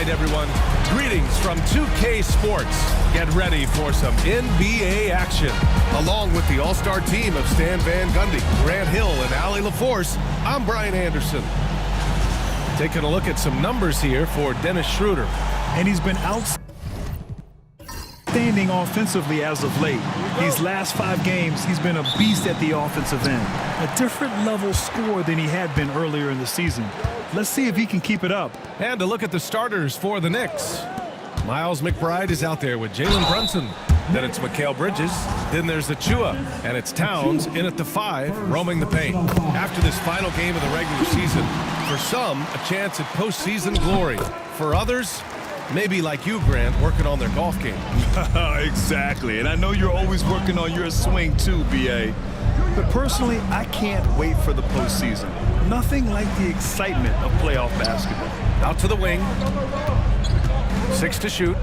right, everyone. Greetings from 2K Sports. Get ready for some NBA action. Along with the all-star team of Stan Van Gundy, Grant Hill, and Allie LaForce, I'm Brian Anderson. Taking a look at some numbers here for Dennis Schroeder. And he's been outstanding offensively as of late. These last 5 games, he's been a beast at the offensive end. A different level scorer than he had been earlier in the season. Let's see if he can keep it up. And to look at the starters for the Knicks. Miles McBride is out there with Jalen Brunson. Then it's Mikal Bridges. Then there's Achua. And it's Towns in at the 5, roaming the paint. After this final game of the regular season, for some, a chance at postseason glory. For others, maybe like you, Grant, working on their golf game. Exactly. And I know you're always working on your swing too, B.A. But personally, I can't wait for the postseason. Nothing like the excitement of playoff basketball. Out to the wing. 6 to shoot.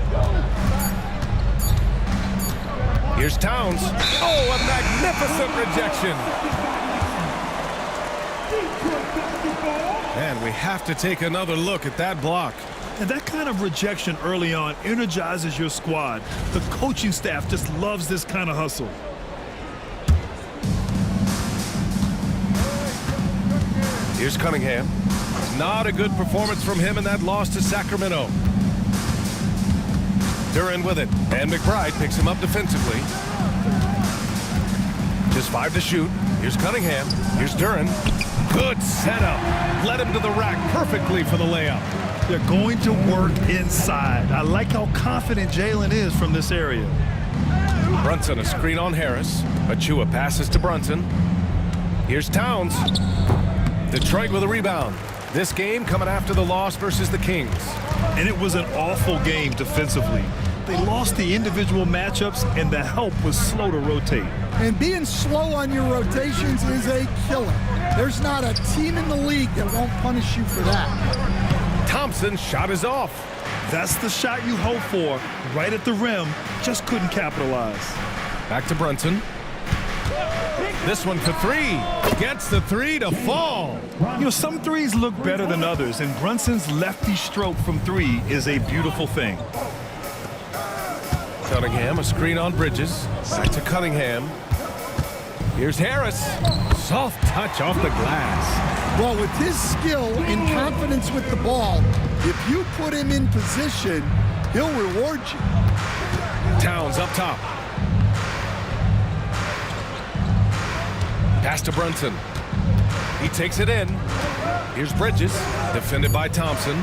Here's Towns. Oh, a magnificent rejection. And we have to take another look at that block. And that kind of rejection early on energizes your squad. The coaching staff just loves this kind of hustle. Here's Cunningham. Not a good performance from him in that loss to Sacramento. Duren with it. And McBride picks him up defensively. Just 5 to shoot. Here's Cunningham. Here's Duren. Good setup. Led him to the rack perfectly for the layup. They're going to work inside. I like how confident Jalen is from this area. Brunson, a screen on Harris. Achua passes to Brunson. Here's Towns. Detroit with a rebound. This game coming after the loss versus the Kings. And it was an awful game defensively. They lost the individual matchups, and the help was slow to rotate. And being slow on your rotations is a killer. There's not a team in the league that won't punish you for that. Thompson's shot is off. That's the shot you hope for. Right at the rim, just couldn't capitalize. Back to Brunson. This one for 3. Gets the 3 to fall. You know, some threes look better than others, and Brunson's lefty stroke from 3 is a beautiful thing. Cunningham, a screen on Bridges. Back to Cunningham. Here's Harris. Soft touch off the glass. Well, with his skill and confidence with the ball, if you put him in position, he'll reward you. Towns up top. Pass to Brunson. He takes it in. Here's Bridges, defended by Thompson.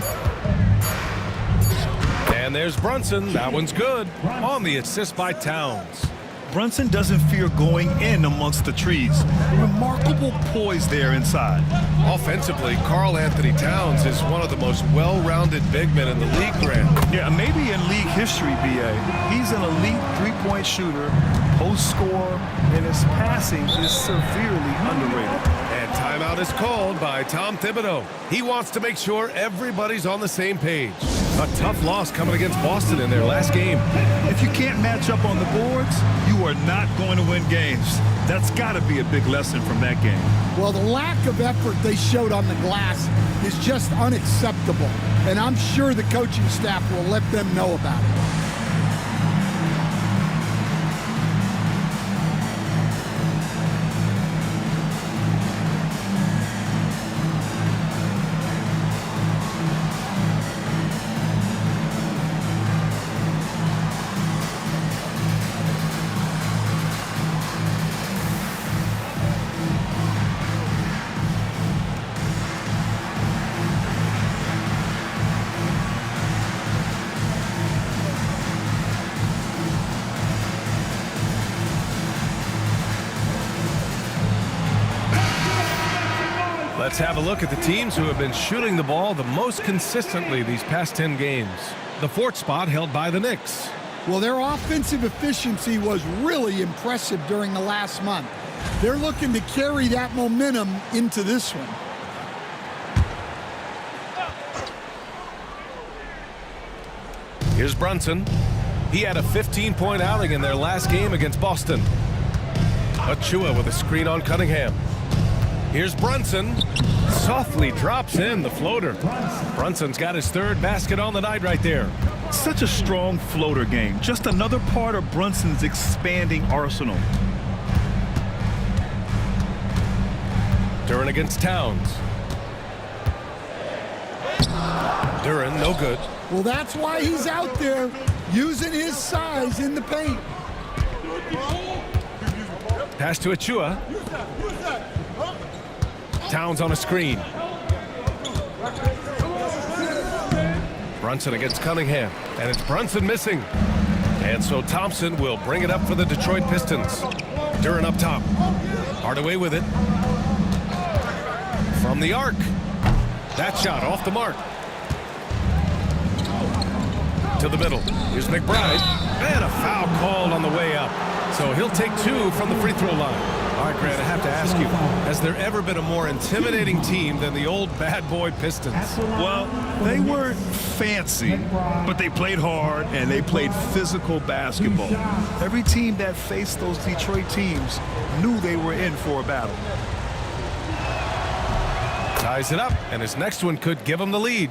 And there's Brunson. That one's good. On the assist by Towns. Brunson doesn't fear going in amongst the trees. Remarkable poise there inside. Offensively, Karl Anthony Towns is one of the most well-rounded big men in the league, Grant. Yeah, maybe in league history, B.A. He's an elite three-point shooter, post scorer, and his passing is severely underrated. And timeout is called by Tom Thibodeau. He wants to make sure everybody's on the same page. A tough loss coming against Boston in their last game. If you can't match up on the boards, you are not going to win games. That's got to be a big lesson from that game. Well, the lack of effort they showed on the glass is just unacceptable. And I'm sure the coaching staff will let them know about it. Let's have a look at the teams who have been shooting the ball the most consistently these past 10 games. The 4th spot held by the Knicks. Well, their offensive efficiency was really impressive during the last month. They're looking to carry that momentum into this one. Here's Brunson. He had a 15-point outing in their last game against Boston. Achua with a screen on Cunningham. Here's Brunson. softly drops in the floater. Brunson's got his third basket on the night right there. Such a strong floater game. Just another part of Brunson's expanding arsenal. Duren against Towns. Duren, no good. Well, that's why he's out there using his size in the paint. Pass to Achua. Towns on a screen. Brunson against Cunningham, and it's Brunson missing. And so Thompson will bring it up for the Detroit Pistons. Duren up top. Hardaway with it. From the arc. That shot off the mark. To the middle. Here's McBride. And a foul called on the way up. So he'll take 2 from the free throw line. All right, Grant, I have to ask you, has there ever been a more intimidating team than the old bad boy Pistons? Well, they weren't fancy, but they played hard and they played physical basketball. Every team that faced those Detroit teams knew they were in for a battle. Ties it up, and his next one could give him the lead.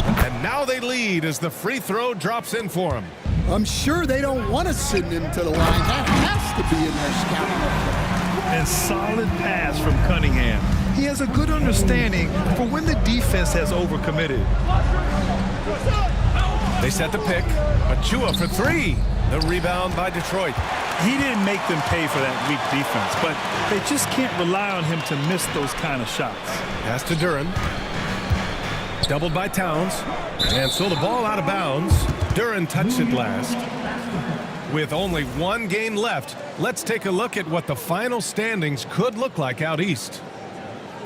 And now they lead as the free throw drops in for him. I'm sure they don't want to send him to the line. That has to be in their scouting. And solid pass from Cunningham. He has a good understanding for when the defense has overcommitted. They set the pick. Achua for 3. The rebound by Detroit. He didn't make them pay for that weak defense, but they just can't rely on him to miss those kind of shots. Pass to Duren. Doubled by Towns. And so the ball out of bounds. Duren touched it last. With only 1 game left, let's take a look at what the final standings could look like out east.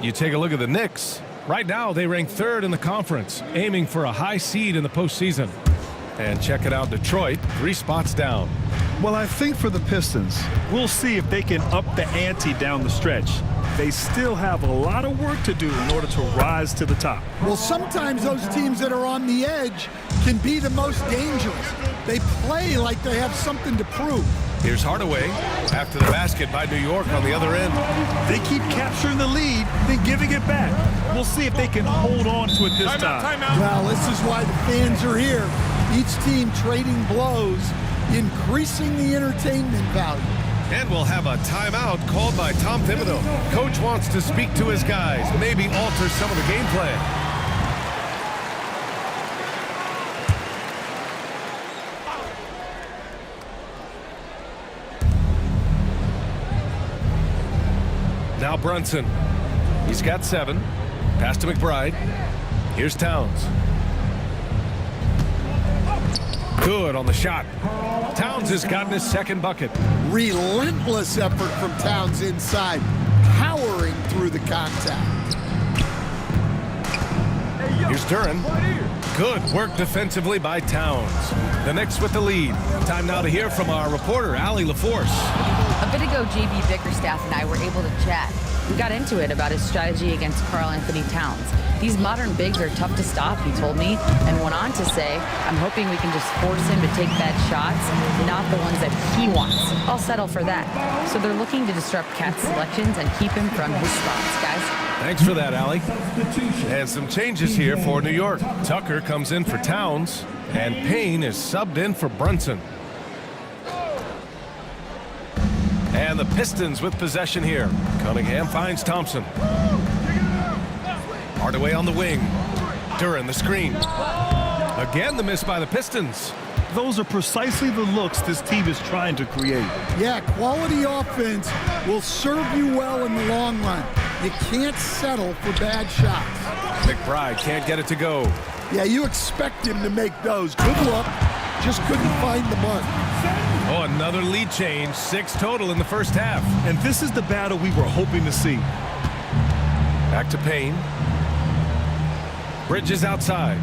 You take a look at the Knicks. Right now, they rank 3rd in the conference, aiming for a high seed in the postseason. And check it out, Detroit, 3 spots down. Well, I think for the Pistons, we'll see if they can up the ante down the stretch. They still have a lot of work to do in order to rise to the top. Well, sometimes those teams that are on the edge can be the most dangerous. They play like they have something to prove. Here's Hardaway after the basket by New York on the other end. They keep capturing the lead, then giving it back. We'll see if they can hold on to it this time. Well, this is why the fans are here. Each team trading blows, increasing the entertainment value. And we'll have a timeout called by Tom Thibodeau. Coach wants to speak to his guys, maybe alter some of the game plan. Now Brunson. He's got 7. Pass to McBride. Here's Towns. Good on the shot. Towns has gotten his 2nd bucket. Relentless effort from Towns inside, powering through the contact. Here's Duren. Good work defensively by Towns. The Knicks with the lead. Time now to hear from our reporter, Allie LaForce. A bit ago, JB Bickerstaff and I were able to chat. We got into it about his strategy against Karl Anthony Towns. These modern bigs are tough to stop, he told me, and went on to say, I'm hoping we can just force him to take bad shots, not the ones that he wants. I'll settle for that. So they're looking to disrupt Cat's selections and keep him from his spots, guys. Thanks for that, Allie. And some changes here for New York. Tucker comes in for Towns, and Payne is subbed in for Brunson. And the Pistons with possession here. Cunningham finds Thompson. Hardaway on the wing. Duren the screen. Again the miss by the Pistons. Those are precisely the looks this team is trying to create. Yeah, quality offense will serve you well in the long run. You can't settle for bad shots. McBride can't get it to go. Yeah, you expect him to make those. Good luck. Just couldn't find the mark. Oh, another lead change. 6 total in the first half. And this is the battle we were hoping to see. Back to Payne. Bridges outside.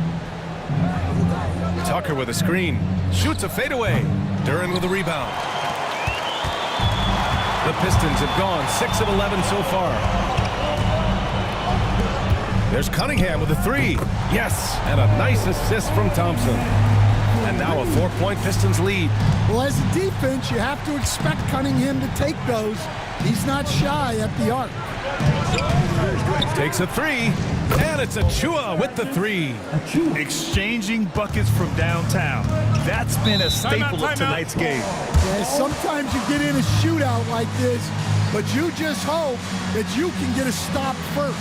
Tucker with a screen. Shoots a fadeaway. Duren with a rebound. The Pistons have gone 6 of 11 so far. There's Cunningham with a three. Yes, and a nice assist from Thompson. And now a 4-point Pistons lead. Well, as a defense, you have to expect Cunningham to take those. He's not shy at the arc. Takes a three, and it's Achua with the three. Exchanging buckets from downtown. That's been a staple of tonight's game. Yeah, sometimes you get in a shootout like this, but you just hope that you can get a stop first.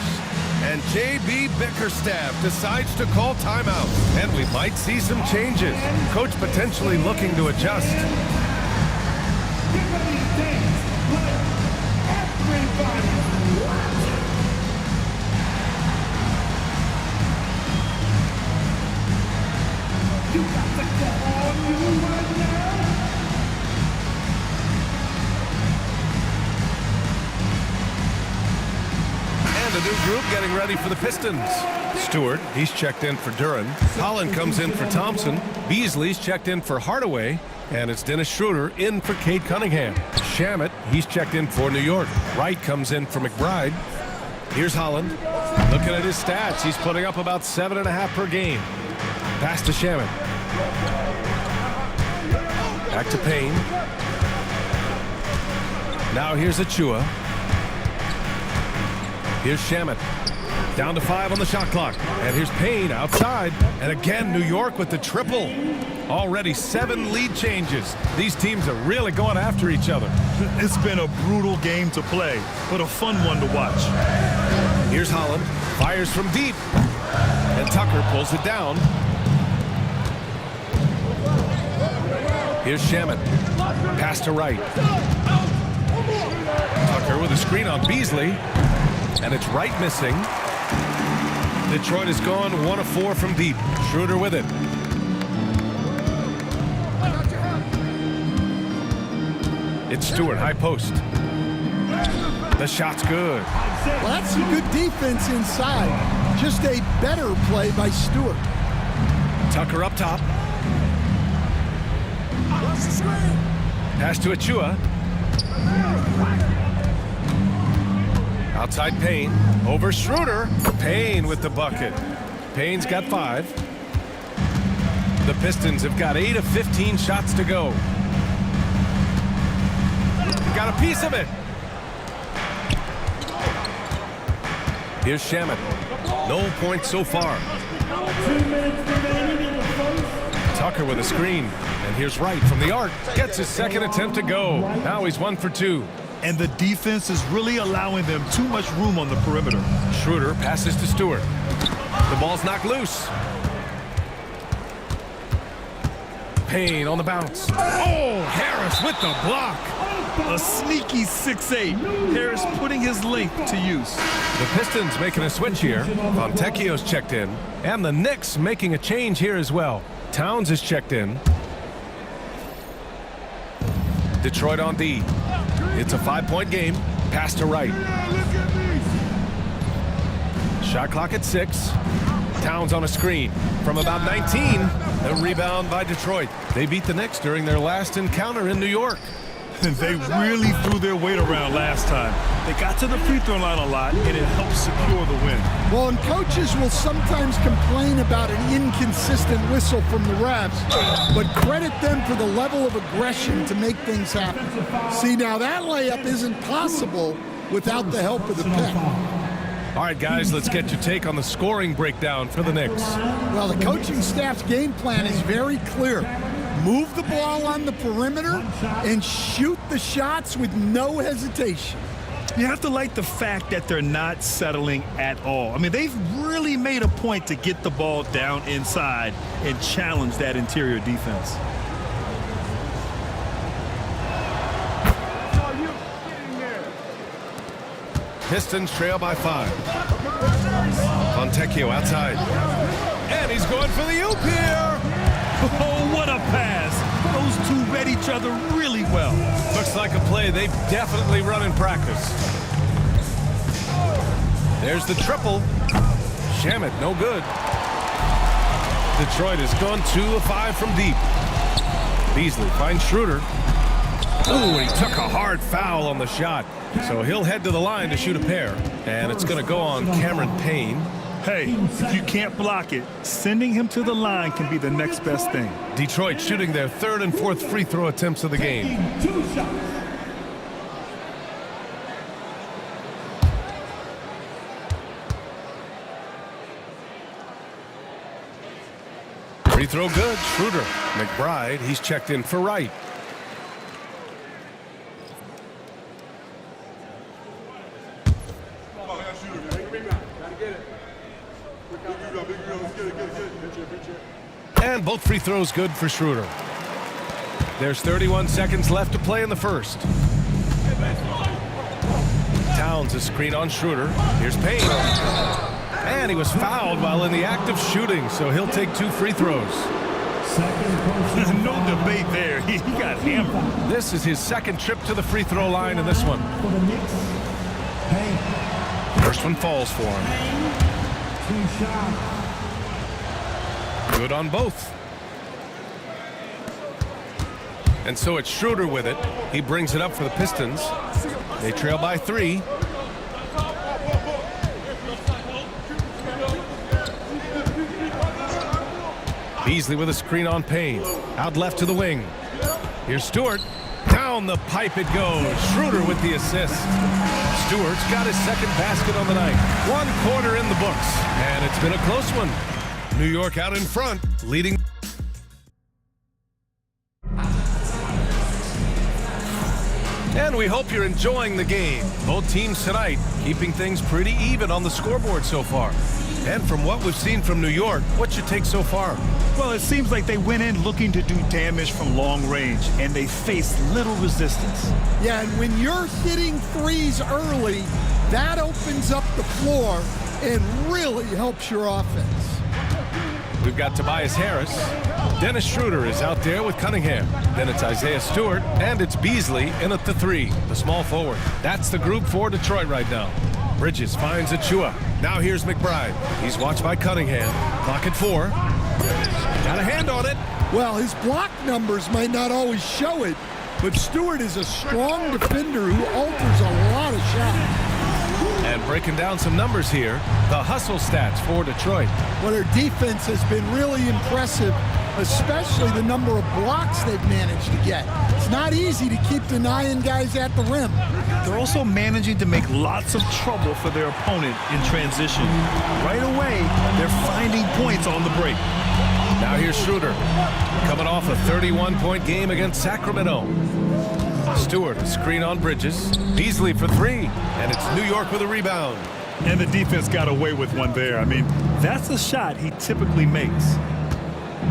And J.B. Bickerstaff decides to call timeout. And we might see some changes. Coach potentially looking to adjust. The new group getting ready for the Pistons. Stewart, he's checked in for Duran. Holland comes in for Thompson. Beasley's checked in for Hardaway. And it's Dennis Schroeder in for Cade Cunningham. Shamet, he's checked in for New York. Wright comes in for McBride. Here's Holland. Looking at his stats, he's putting up about 7.5 per game. Pass to Shamet. Back to Payne. Now here's Achua. Here's Shamet. Down to 5 on the shot clock. And here's Payne outside. And again, New York with the triple. Already 7 lead changes. These teams are really going after each other. It's been a brutal game to play, but a fun one to watch. Here's Holland. Fires from deep. And Tucker pulls it down. Here's Shamet. Pass to Wright. Tucker with a screen on Beasley. And it's Wright missing. Detroit has gone 1 of 4 from deep. Schroeder with it. It's Stewart, high post. The shot's good. Well, that's some good defense inside. Just a better play by Stewart. Tucker up top. Pass to Achua. Outside Payne. Over Schroeder. Payne with the bucket. Payne's got 5. The Pistons have got 8 of 15 shots to go. Got a piece of it. Here's Shamet. No points so far. Tucker with a screen. And here's Wright from the arc. Gets his second attempt to go. Now he's 1 for 2. And the defense is really allowing them too much room on the perimeter. Schroeder passes to Stewart. The ball's knocked loose. Payne on the bounce. Oh, Harris with the block. A sneaky 6'8". Harris putting his length to use. The Pistons making a switch here. Fontecchio's checked in. And the Knicks making a change here as well. Towns is checked in. Detroit on D. It's a 5-point game. Pass to Wright. Shot clock at 6. Towns on a screen from about 19. A rebound by Detroit. They beat the Knicks during their last encounter in New York. And they really threw their weight around last time. They got to the free throw line a lot, and it helped secure the win. Well, and coaches will sometimes complain about an inconsistent whistle from the refs, but credit them for the level of aggression to make things happen. See, now that layup isn't possible without the help of the pick. All right, guys, let's get your take on the scoring breakdown for the Knicks. Well, the coaching staff's game plan is very clear. Move the ball on the perimeter and shoot the shots with no hesitation. You have to like the fact that they're not settling at all. I mean, they've really made a point to get the ball down inside and challenge that interior defense. Pistons trail by 5. Fontecchio outside. And he's going for the oop here. Oh, what a pass. Those two read each other really well. Looks like a play they've definitely run in practice. There's the triple. Shamet, no good. Detroit has gone 2 of 5 from deep. Beasley finds Schroeder. Ooh, he took a hard foul on the shot. So he'll head to the line to shoot a pair. And it's going to go on Cameron Payne. Hey, if you can't block it, sending him to the line can be the next best thing. Detroit shooting their third and fourth free throw attempts of the game. Free throw good. Schroeder. McBride, he's checked in for Wright. And both free throws good for Schroeder. There's 31 seconds left to play in the first. Towns a screen on Schroeder. Here's Payne. And he was fouled while in the act of shooting, so he'll take 2 free throws. No debate there. He got hammered. This is his second trip to the free throw line in this one. First one falls for him. Good on both. And so it's Schroeder with it. He brings it up for the Pistons. They trail by 3. Beasley with a screen on Payne. Out left to the wing. Here's Stewart. Down the pipe it goes. Schroeder with the assist. Stewart's got his second basket on the night. 1 quarter in the books. And it's been a close one. New York out in front, leading. And we hope you're enjoying the game. Both teams tonight keeping things pretty even on the scoreboard so far. And from what we've seen from New York, what's your take so far? Well, it seems like they went in looking to do damage from long range, and they faced little resistance. Yeah, and when you're hitting threes early, that opens up the floor and really helps your offense. We've got Tobias Harris. Dennis Schroeder is out there with Cunningham. Then it's Isaiah Stewart, and it's Beasley in at the 3, the small forward. That's the group for Detroit right now. Bridges finds Achua. Now here's McBride. He's watched by Cunningham. Clock at 4. Got a hand on it. Well, his block numbers might not always show it, but Stewart is a strong defender who alters a lot of shots. And breaking down some numbers here, the hustle stats for Detroit. Well, their defense has been really impressive, especially the number of blocks they've managed to get. It's not easy to keep denying guys at the rim. They're also managing to make lots of trouble for their opponent in transition. Right away, they're finding points on the break. Now here's Schroeder, coming off a 31-point game against Sacramento. Stewart, a screen on Bridges. Beasley for 3, and it's New York with a rebound. And the defense got away with one there. I mean, that's a shot he typically makes.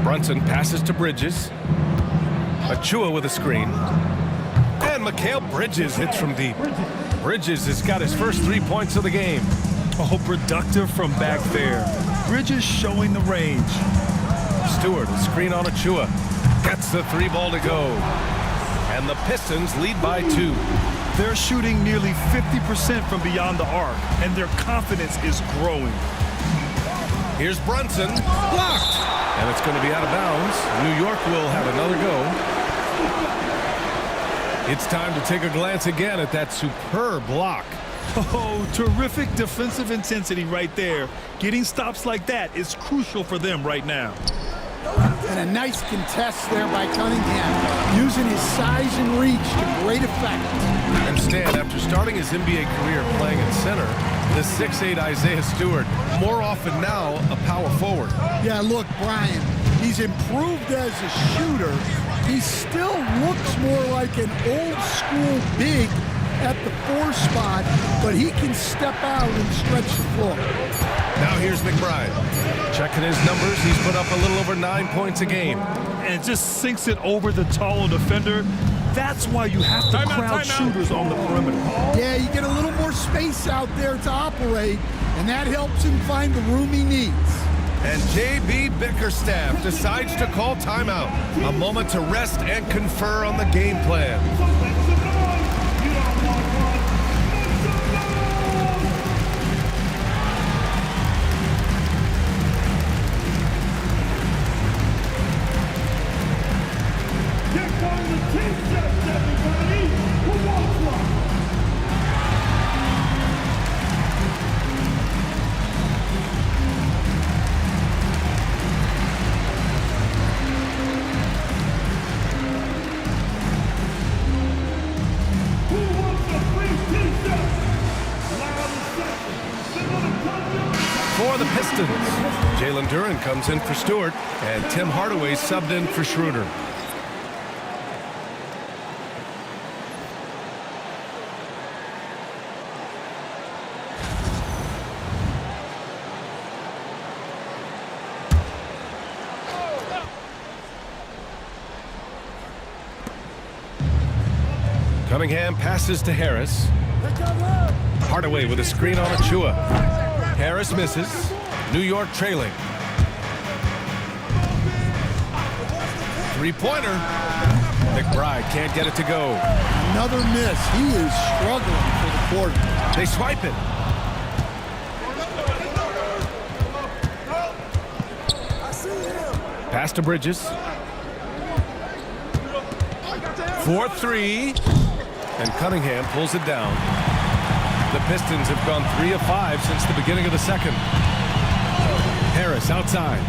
Brunson passes to Bridges. Achua with a screen. And Mikal Bridges hits from deep. Bridges has got his first 3 points of the game. Oh, productive from back there. Bridges showing the range. Stewart, a screen on Achua. Gets the 3 ball to go. And the Pistons lead by 2. They're shooting nearly 50% from beyond the arc, and their confidence is growing. Here's Brunson. Blocked. And it's going to be out of bounds. New York will have another go. It's time to take a glance again at that superb block. Oh, terrific defensive intensity right there. Getting stops like that is crucial for them right now. And a nice contest there by Cunningham, using his size and reach to great effect. And Stan, after starting his NBA career playing at center, the 6'8" Isaiah Stewart, more often now a power forward. Yeah, look, Brian, he's improved as a shooter. He still looks more like an old-school big at the 4 spot, but he can step out and stretch the floor. Now here's McBride. Checking his numbers, he's put up a little over 9 points a game. And just sinks it over the taller defender. That's why you have to crowd shooters on the perimeter. Yeah, you get a little more space out there to operate, and that helps him find the room he needs. And J.B. Bickerstaff decides to call timeout. A moment to rest and confer on the game plan. Jalen Duren comes in for Stewart, and Tim Hardaway subbed in for Schroeder. Cunningham passes to Harris. Hardaway with a screen on Achua. Harris misses. New York trailing. Three-pointer. McBride can't get it to go. Another miss. He is struggling for the quarter. They swipe it. Pass to Bridges. 4-3. And Cunningham pulls it down. The Pistons have gone 3 of 5 since the beginning of the second. Harris outside.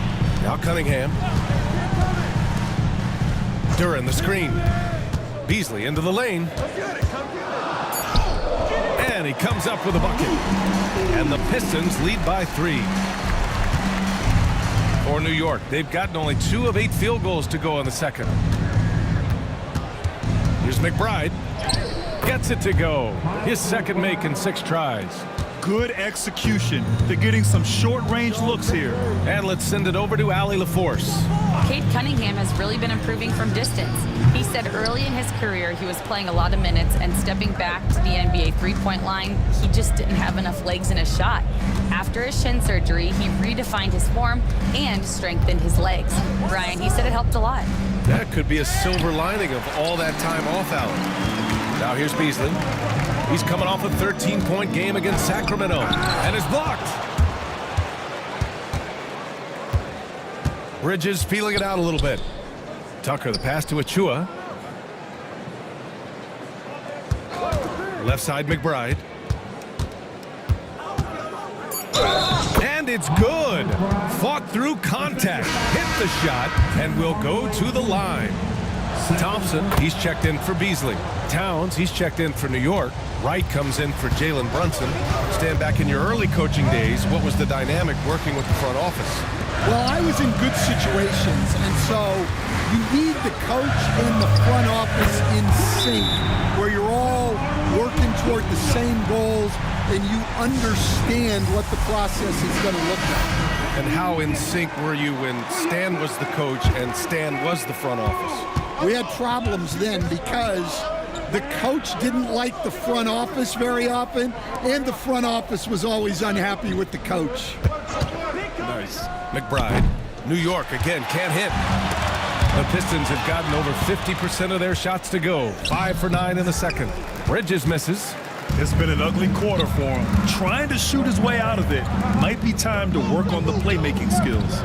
Now Cunningham. Duren the screen. Beasley into the lane. And he comes up with a bucket. And the Pistons lead by 3. For New York, they've gotten only 2 of 8 field goals to go in the second. Here's McBride. Gets it to go. His second make in 6 tries. Good execution. They're getting some short-range looks here. And let's send it over to Allie LaForce. Cade Cunningham has really been improving from distance. He said early in his career he was playing a lot of minutes, and stepping back to the NBA three-point line, he just didn't have enough legs in his shot. After his shin surgery, he redefined his form and strengthened his legs. Brian, he said it helped a lot. That could be a silver lining of all that time off, Allen. Now here's Beasley. He's coming off a 13-point game against Sacramento and is blocked. Bridges feeling it out a little bit. Tucker, the pass to Achua. Left side, McBride. And it's good. Fought through contact, hit the shot, and will go to the line. Thompson, he's checked in for Beasley. Towns, he's checked in for New York. Wright comes in for Jalen Brunson. Stand back in your early coaching days, what was the dynamic working with the front office? Well, I was in good situations, and so you need the coach and the front office in sync, where you're all working toward the same goals and you understand what the process is going to look like. And how in sync were you when Stan was the coach and Stan was the front office? We had problems then because the coach didn't like the front office very often, and the front office was always unhappy with the coach. Nice. McBride. New York again can't hit. The Pistons have gotten over 50% of their shots to go. 5 for 9 in the second. Bridges misses. It's been an ugly quarter for him. Trying to shoot his way out of it. Might be time to work on the playmaking skills.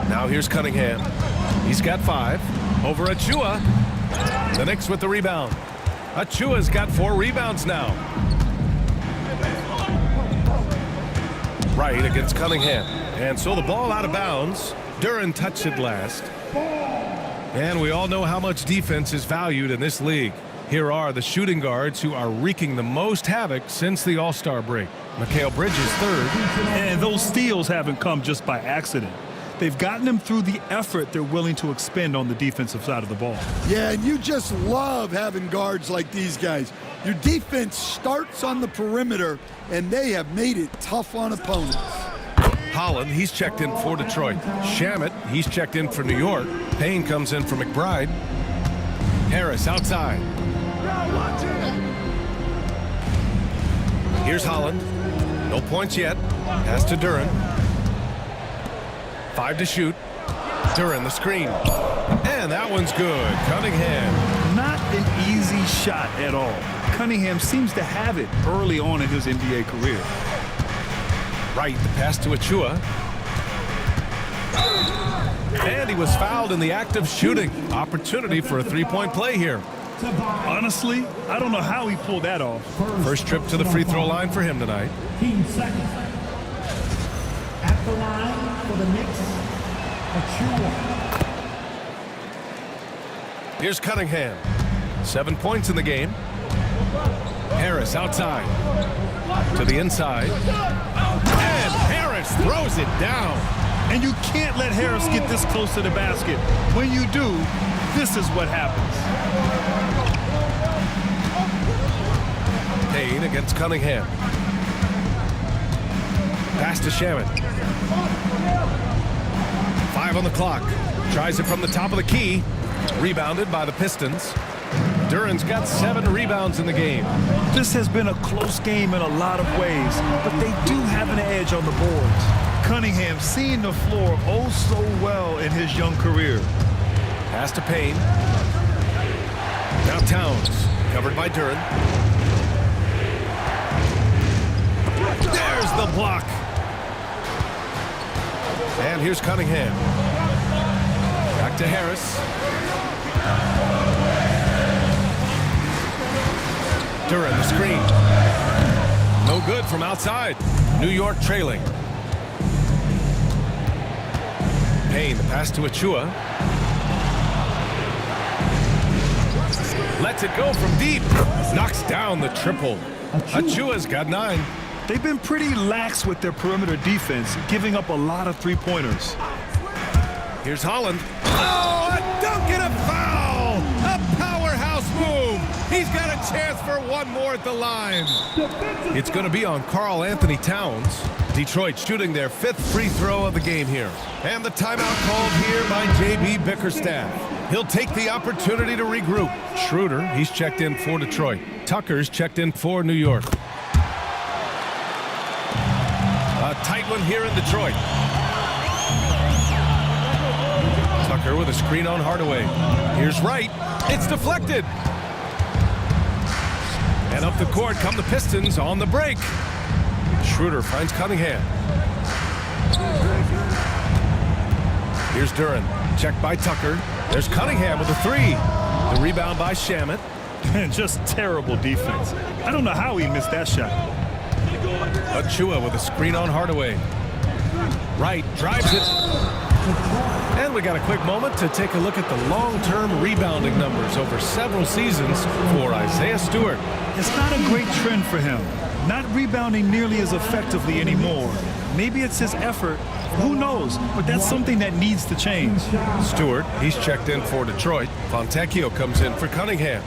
Now here's Cunningham. He's got 5. Over Achua. The Knicks with the rebound. Achua's got 4 rebounds now. Right against Cunningham. And so the ball out of bounds. Duren touched it last. And we all know how much defense is valued in this league. Here are the shooting guards who are wreaking the most havoc since the All-Star break. Mikal Bridges third. And those steals haven't come just by accident. They've gotten them through the effort they're willing to expend on the defensive side of the ball. Yeah, and you just love having guards like these guys. Your defense starts on the perimeter, and they have made it tough on opponents. Holland, he's checked in for Detroit. Shamet, he's checked in for New York. Payne comes in for McBride. Harris outside. Here's Holland. No points yet. Pass to Duren. 5 to shoot. Duren the screen. And that one's good. Cunningham. Not an easy shot at all. Cunningham seems to have it early on in his NBA career. Right, the pass to Achua. And he was fouled in the act of shooting. Opportunity for a three-point play here. Honestly, I don't know how he pulled that off. First trip to the free throw line for him tonight. 15 seconds. At the line for the Knicks, Achua. Here's Cunningham. 7 points in the game. Harris outside. To the inside. And Harris throws it down. And you can't let Harris get this close to the basket. When you do, this is what happens. Payne against Cunningham. Pass to Shaman. 5 on the clock. Tries it from the top of the key. Rebounded by the Pistons. Duran's got 7 rebounds in the game. This has been a close game in a lot of ways, but they do have an edge on the boards. Cunningham seeing the floor oh so well in his young career. Pass to Payne. Now Towns, covered by Duran. There's the block. And here's Cunningham. Back to Harris. Duran, the screen. No good from outside. New York trailing. Payne, the pass to Achua. Lets it go from deep. Knocks down the triple. Achua's got 9. They've been pretty lax with their perimeter defense, giving up a lot of three-pointers. Here's Holland. Oh, a dunk and a foul! A powerhouse move! He's got a chance for one more at the line. It's going to be on Karl Anthony Towns. Detroit shooting their 5th free throw of the game here. And the timeout called here by J.B. Bickerstaff. He'll take the opportunity to regroup. Schroeder, he's checked in for Detroit. Tucker's checked in for New York. A tight one here in Detroit. Tucker with a screen on Hardaway. Here's Wright. It's deflected. And up the court come the Pistons on the break. Schroeder finds Cunningham. Here's Duran. Checked by Tucker. There's Cunningham with a 3. The rebound by Shamet. Just terrible defense. I don't know how he missed that shot. Achua with a screen on Hardaway. Wright drives it. And we got a quick moment to take a look at the long-term rebounding numbers over several seasons for Isaiah Stewart. It's not a great trend for him. Not rebounding nearly as effectively anymore. Maybe it's his effort. Who knows? But that's something that needs to change. Stewart, he's checked in for Detroit. Fontecchio comes in for Cunningham.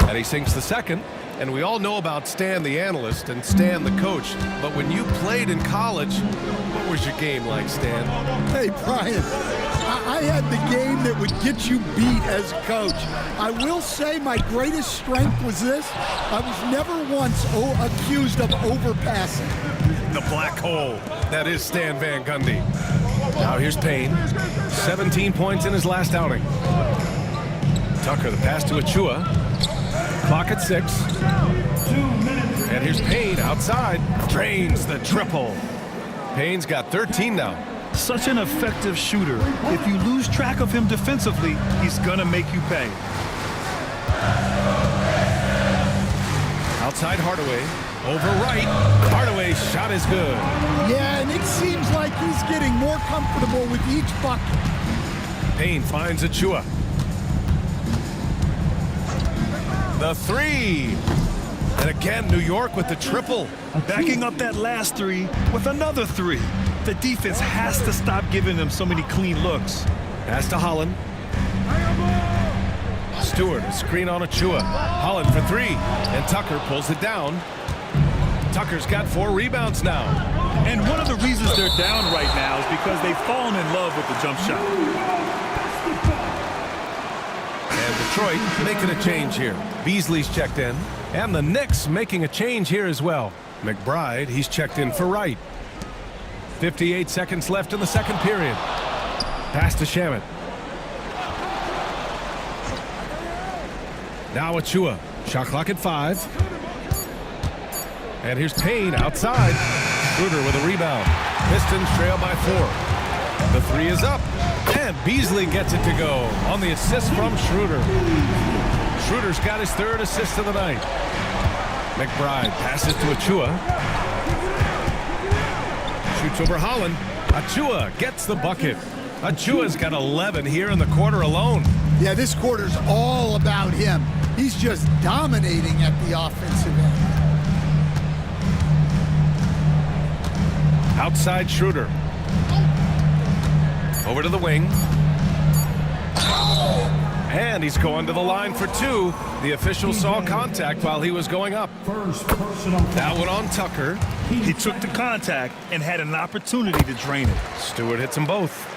And he sinks the second. And we all know about Stan the analyst and Stan the coach. But when you played in college, what was your game like, Stan? Hey, Brian, I had the game that would get you beat as a coach. I will say my greatest strength was this. I was never once accused of overpassing. The black hole. That is Stan Van Gundy. Now here's Payne. 17 points in his last outing. Tucker, the pass to Achua. Clock at 6. And here's Payne outside. Drains the triple. Payne's got 13 now. Such an effective shooter. If you lose track of him defensively, he's gonna make you pay. Outside Hardaway. Over Wright. Hardaway's shot is good. Yeah, and it seems like he's getting more comfortable with each bucket. Payne finds Achua. The 3. And again, New York with the triple. Backing up that last 3 with another 3. The defense has to stop giving them so many clean looks. Pass to Holland. Stewart, a screen on Achua. Holland for 3. And Tucker pulls it down. Tucker's got 4 rebounds now. And one of the reasons they're down right now is because they've fallen in love with the jump shot. And Detroit making a change here. Beasley's checked in. And the Knicks making a change here as well. McBride, he's checked in for Wright. 58 seconds left in the second period. Pass to Shamet. Now Achua. Shot clock at 5. And here's Payne outside. Schroeder with a rebound. Pistons trail by 4. The 3 is up. And Beasley gets it to go on the assist from Schroeder. Schroeder's got his 3rd assist of the night. McBride passes to Achua. Shoots over Holland. Achua gets the bucket. Achua's got 11 here in the quarter alone. Yeah, this quarter's all about him. He's just dominating at the offensive end. Outside Schroeder. Over to the wing. And he's going to the line for two. The official saw contact while he was going up. That one on Tucker. He took the contact and had an opportunity to drain it. Stewart hits them both.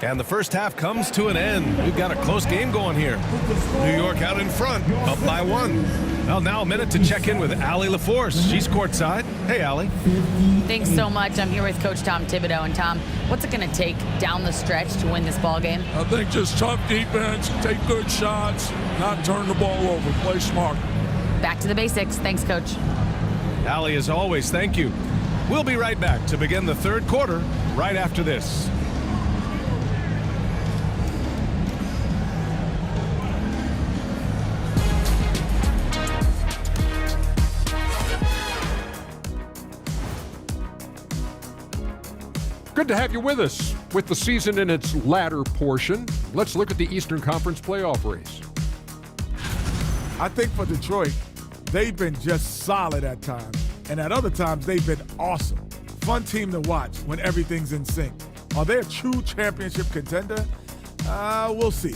And the first half comes to an end. We've got a close game going here. New York out in front, up by one. Well, now a minute to check in with Allie LaForce. She's courtside. Hey, Allie. Thanks so much. I'm here with Coach Tom Thibodeau. And Tom, what's it going to take down the stretch to win this ball game? I think just tough defense, take good shots, not turn the ball over, play smart. Back to the basics. Thanks, Coach. Allie, as always, thank you. We'll be right back to begin the third quarter right after this. Good to have you with us. With the season in its latter portion, let's look at the Eastern Conference playoff race. I think for Detroit, they've been just solid at times, and at other times they've been awesome. Fun team to watch when everything's in sync. Are they a true championship contender? We'll see.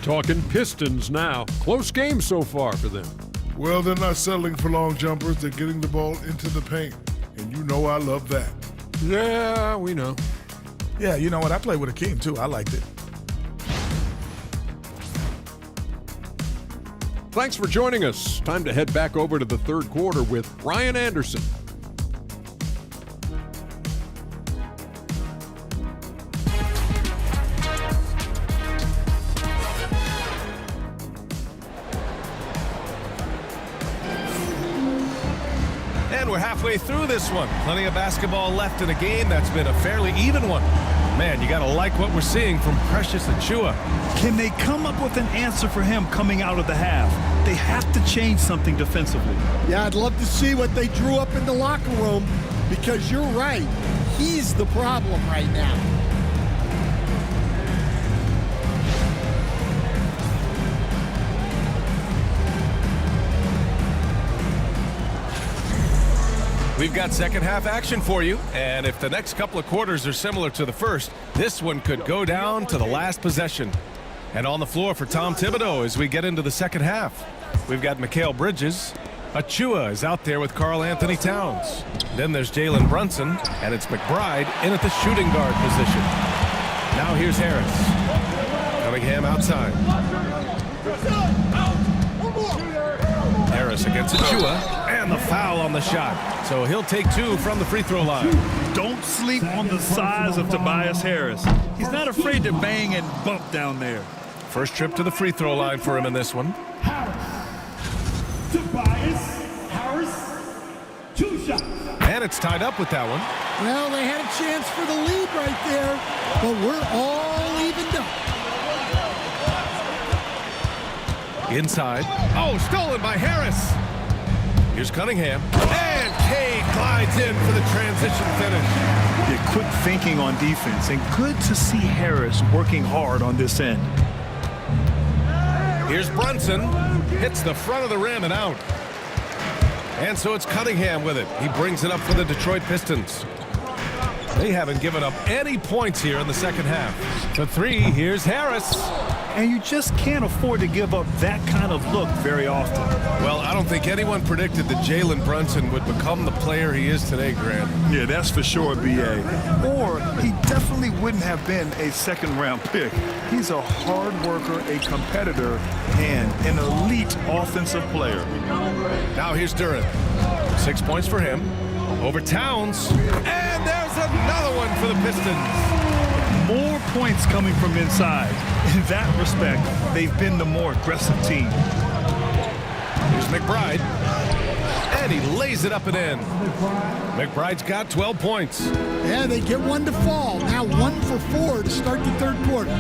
Talking Pistons now. Close game so far for them. Well, they're not settling for long jumpers. They're getting the ball into the paint, and you know I love that. Yeah, we know. Yeah, you know what? I played with Akeem, too. I liked it. Thanks for joining us. Time to head back over to the third quarter with Ryan Anderson. And we're halfway through this one. Plenty of basketball left in a game that's been a fairly even one. Man, you got to like what we're seeing from Precious Achiuwa. Can they come up with an answer for him coming out of the half? They have to change something defensively. Yeah, I'd love to see what they drew up in the locker room, because you're right. He's the problem right now. We've got second half action for you, and if the next couple of quarters are similar to the first, this one could go down to the last possession. And on the floor for Tom Thibodeau as we get into the second half, we've got Mikal Bridges. Achiuwa is out there with Karl Anthony Towns. Then there's Jalen Brunson, and it's McBride in at the shooting guard position. Now here's Harris. Cunningham outside. Harris against Achiuwa, and the foul on the shot. So he'll take two from the free throw line. Don't sleep on the size of Tobias Harris. He's not afraid to bang and bump down there. First trip to the free throw line for him in this one. Tobias Harris, 2 shots. And it's tied up with that one. Well, they had a chance for the lead right there, but we're all evened up. Inside. Oh, stolen by Harris. Here's Cunningham. And Cade glides in for the transition finish. Yeah, quick thinking on defense, and good to see Harris working hard on this end. Here's Brunson. Hits the front of the rim and out. And so it's Cunningham with it. He brings it up for the Detroit Pistons. They haven't given up any points here in the second half. The three, here's Harris. And you just can't afford to give up that kind of look very often. Well, I don't think anyone predicted that Jalen Brunson would become the player he is today, Grant. Yeah, that's for sure, B.A. Or he definitely wouldn't have been a second-round pick. He's a hard worker, a competitor, and an elite offensive player. Now here's Duren. 6 points for him. Over Towns. And there's another one for the Pistons. More points coming from inside. In that respect, they've been the more aggressive team. Here's McBride. And he lays it up and in. McBride's got 12 points. Yeah, they get one to fall. Now 1 for 4 to start the third quarter.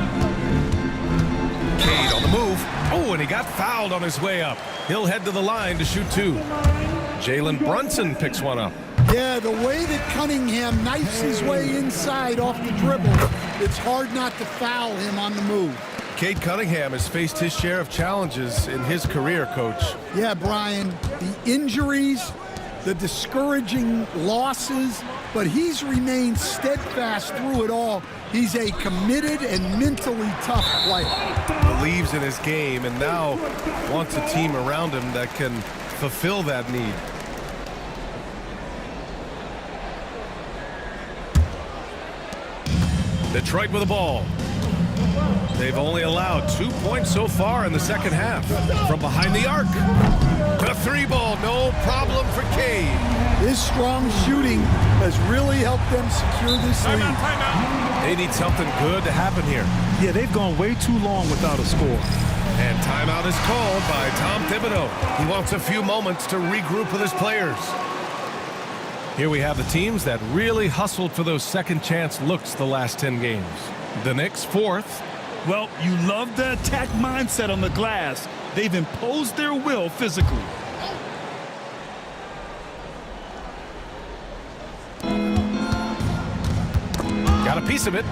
Cade on the move. Oh, and he got fouled on his way up. He'll head to the line to shoot two. Jalen Brunson picks one up. Yeah, the way that Cunningham knifes his way inside off the dribble, it's hard not to foul him on the move. Cade Cunningham has faced his share of challenges in his career, Coach. Yeah, Brian, the injuries, the discouraging losses, but he's remained steadfast through it all. He's a committed and mentally tough player. Believes in his game and now wants a team around him that can fulfill that need. Detroit with the ball. They've only allowed 2 points so far in the second half. From behind the arc. The three ball, no problem for Cade. His strong shooting has really helped them secure this lead. They need something good to happen here. Yeah, they've gone way too long without a score. And timeout is called by Tom Thibodeau. He wants a few moments to regroup with his players. Here we have the teams that really hustled for those second chance looks the last 10 games. The Knicks, fourth. Well, you love the attack mindset on the glass. They've imposed their will physically. Got a piece of it.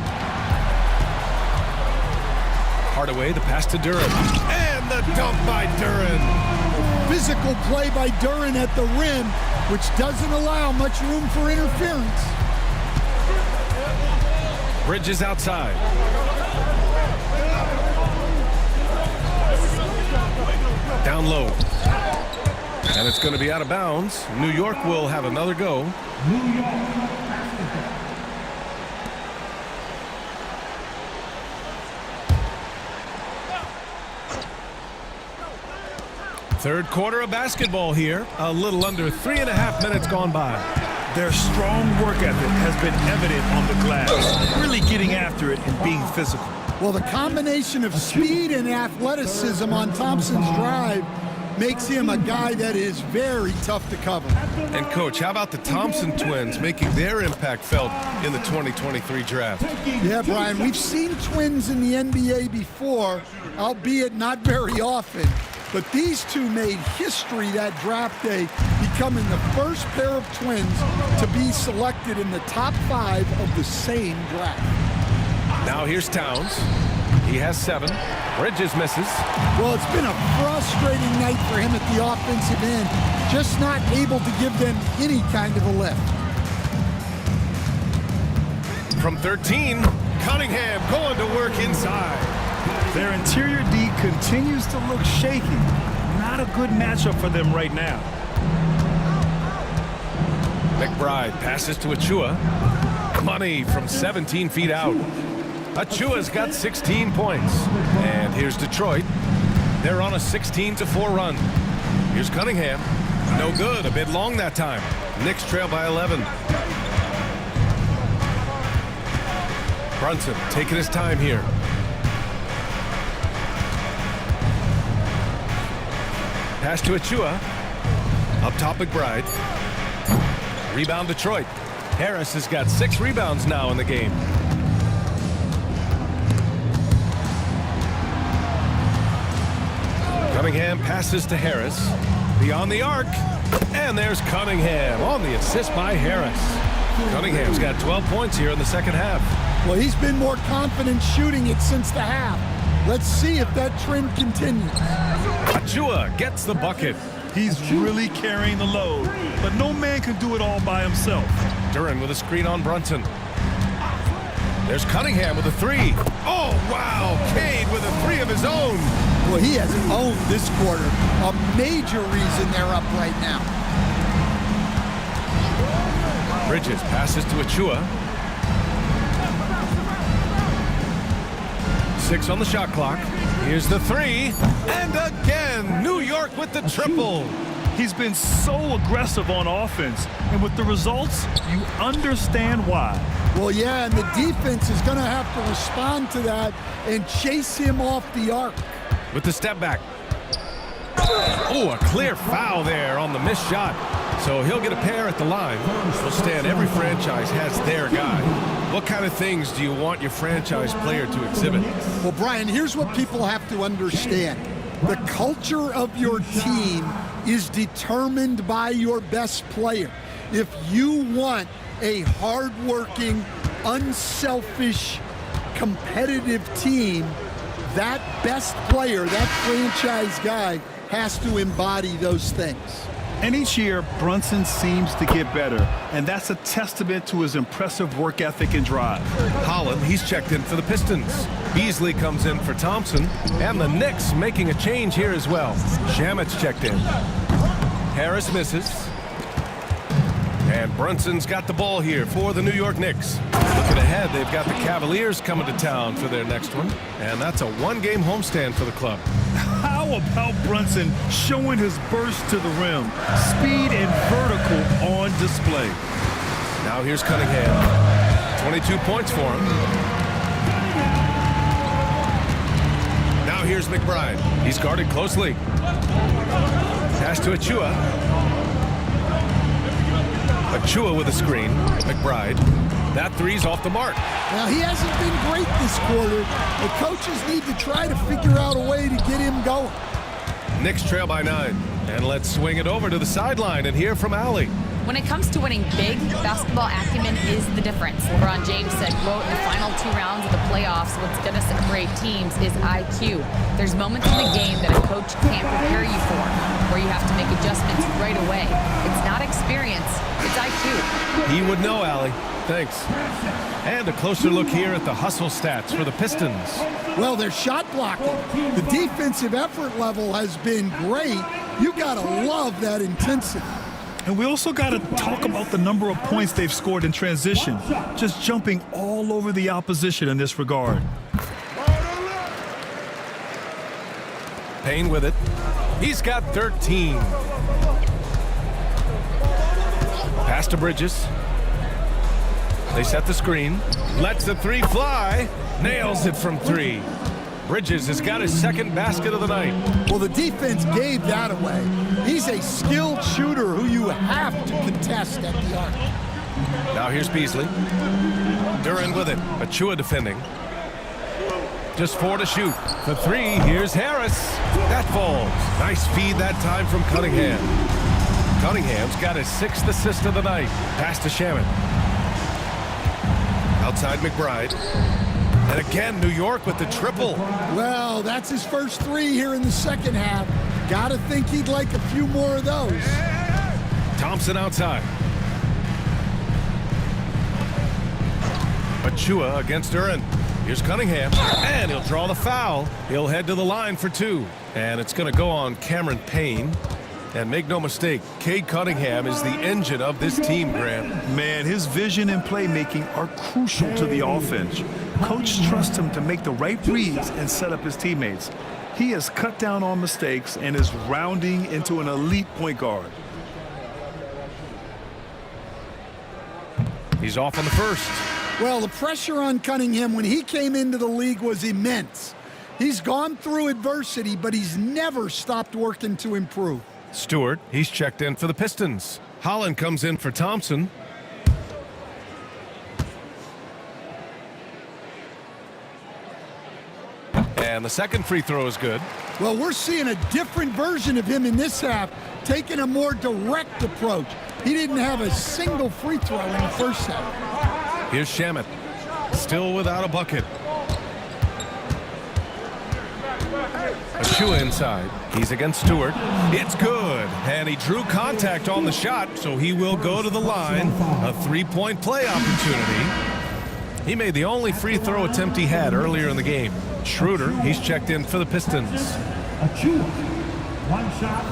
Hardaway, the pass to Duren. And the dunk by Duren. Physical play by Duren at the rim, which doesn't allow much room for interference. Bridges outside. Down low. And it's going to be out of bounds. New York will have another go. New York. Third quarter of basketball here. A little under 3.5 minutes gone by. Their strong work ethic has been evident on the glass, really getting after it and being physical. Well, the combination of speed and athleticism on Thompson's drive makes him a guy that is very tough to cover. And, Coach, how about the Thompson twins making their impact felt in the 2023 draft? Yeah, Brian, we've seen twins in the NBA before, albeit not very often. But these two made history that draft day, becoming the first pair of twins to be selected in the top 5 of the same draft. Now here's Towns. He has 7. Bridges misses. Well, it's been a frustrating night for him at the offensive end, just not able to give them any kind of a lift. From 13, Cunningham going to work inside. Their interior D continues to look shaky. Not a good matchup for them right now. McBride passes to Achua. Money from 17 feet out. Achua's got 16 points. And here's Detroit. They're on a 16-4 run. Here's Cunningham. No good. A bit long that time. Knicks trail by 11. Brunson taking his time here. Pass to Achua. Up top, McBride. Rebound Detroit. Harris has got 6 rebounds now in the game. Cunningham passes to Harris. Beyond the arc. And there's Cunningham on the assist by Harris. Cunningham's got 12 points here in the second half. Well, he's been more confident shooting it since the half. Let's see if that trend continues. Achua gets the bucket. He's really carrying the load, but no man can do it all by himself. Duren with a screen on Brunson. There's Cunningham with a 3. Oh, wow. Cade with a 3 of his own. Well, he has owned this quarter. A major reason they're up right now. Bridges passes to Achua. 6 on the shot clock. Here's the 3. And again, New York with the triple. He's been so aggressive on offense, and with the results, you understand why. Well, yeah, and the defense is going to have to respond to that and chase him off the arc. With the step back. Oh, a clear foul there on the missed shot. So he'll get a pair at the line. Well, Stan, every franchise has their guy. What kind of things do you want your franchise player to exhibit? Well, Brian, here's what people have to understand. The culture of your team is determined by your best player. If you want a hardworking, unselfish, competitive team, that best player, that franchise guy, has to embody those things. And each year, Brunson seems to get better, and that's a testament to his impressive work ethic and drive. Holland, he's checked in for the Pistons. Beasley comes in for Thompson, and the Knicks making a change here as well. Shamet's checked in. Harris misses. And Brunson's got the ball here for the New York Knicks. Looking ahead, they've got the Cavaliers coming to town for their next one, and that's a one-game homestand for the club. How about Brunson showing his burst to the rim? Speed and vertical on display. Now here's Cunningham. 22 points for him. Now here's McBride. He's guarded closely. Pass to Achua. Achua with a screen. McBride. That three's off the mark. Now, he hasn't been great this quarter. The coaches need to try to figure out a way to get him going. Knicks trail by 9. And let's swing it over to the sideline and hear from Allie. When it comes to winning big, basketball acumen is the difference. LeBron James said, quote, in the final 2 rounds of the playoffs, what's going to separate teams is IQ. There's moments in the game that a coach can't prepare you for, where you have to make adjustments right away. It's not experience, it's IQ. He would know, Allie. Thanks. And a closer look here at the hustle stats for the Pistons. Well, their shot blocking. The defensive effort level has been great. You got to love that intensity. And we also got to talk about the number of points they've scored in transition, just jumping all over the opposition in this regard. Payne with it. He's got 13. Pass to Bridges. They set the screen. Lets the three fly. Nails it from 3. Bridges has got his second basket of the night. Well, the defense gave that away. He's a skilled shooter who you have to contest at the arc. Now here's Beasley. Duran with it. Achua defending. Just 4 to shoot. The 3, here's Harris. That falls. Nice feed that time from Cunningham. Cunningham's got his 6th assist of the night. Pass to Shamet. Outside McBride. And again, New York with the triple. Well, that's his first 3 here in the second half. Gotta think he'd like a few more of those. Thompson outside. Achua against Duran. Here's Cunningham, and he'll draw the foul. He'll head to the line for 2. And it's going to go on Cameron Payne. And make no mistake, Cade Cunningham is the engine of this team, Grant. Man, his vision and playmaking are crucial to the offense. Coach trusts him to make the right reads and set up his teammates. He has cut down on mistakes and is rounding into an elite point guard. He's off on the first. Well, the pressure on Cunningham when he came into the league was immense. He's gone through adversity, but he's never stopped working to improve. Stewart, he's checked in for the Pistons. Holland comes in for Thompson. And the second free throw is good. Well, we're seeing a different version of him in this half, taking a more direct approach. He didn't have a single free throw in the first half. Here's Shamet, still without a bucket. Achua inside. He's against Stewart. It's good. And he drew contact on the shot, so he will go to the line. A 3-point play opportunity. He made the only free throw attempt he had earlier in the game. Schroeder, he's checked in for the Pistons. Achua, 1 shot.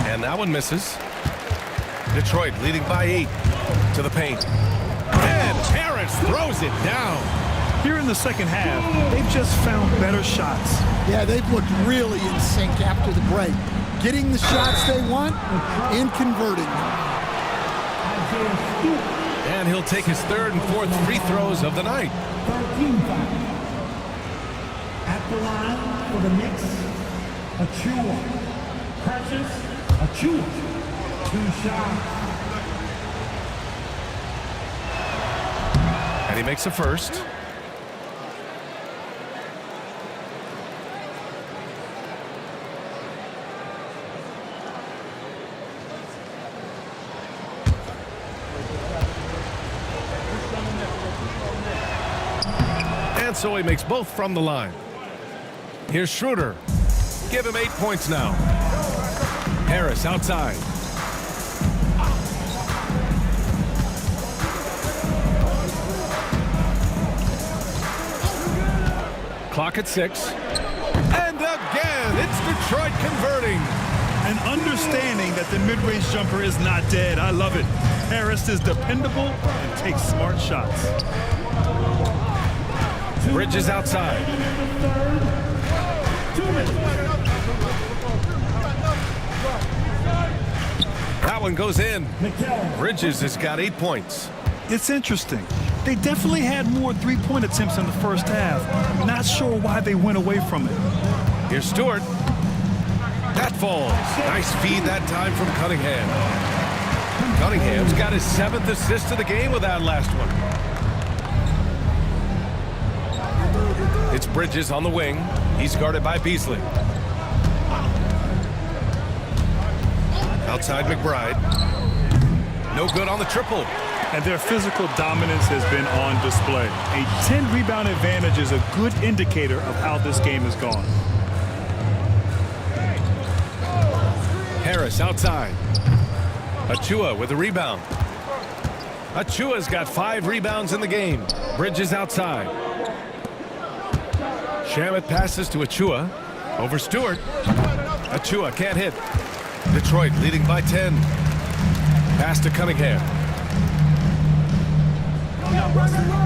And that one misses. Detroit leading by 8 to the paint. And Harris throws it down. Here in the second half, they've just found better shots. Yeah, they've looked really in sync after the break. Getting the shots they want and converting them. And he'll take his 3rd and 4th free throws of the night. 13 foul. At the line for the Knicks, Achua. Precious, Achua. 2 shots. And he makes a first. And so he makes both from the line. Here's Schroeder. Give him 8 points now. Harris outside. Clock at 6. And again, it's Detroit converting. An understanding that the mid-range jumper is not dead. I love it. Harris is dependable and takes smart shots. Bridges outside. That one goes in. Bridges has got 8 points. It's interesting. They definitely had more three-point attempts in the first half. Not sure why they went away from it. Here's Stewart. That falls. Nice feed that time from Cunningham. Cunningham's got his 7th assist of the game with that last one. It's Bridges on the wing. He's guarded by Beasley. Outside McBride. No good on the triple. And their physical dominance has been on display. A 10-rebound advantage is a good indicator of how this game has gone. Harris outside. Achua with a rebound. Achua's got 5 rebounds in the game. Bridges outside. Shamet passes to Achua. Over Stewart. Achua can't hit. Detroit leading by 10. Pass to Cunningham.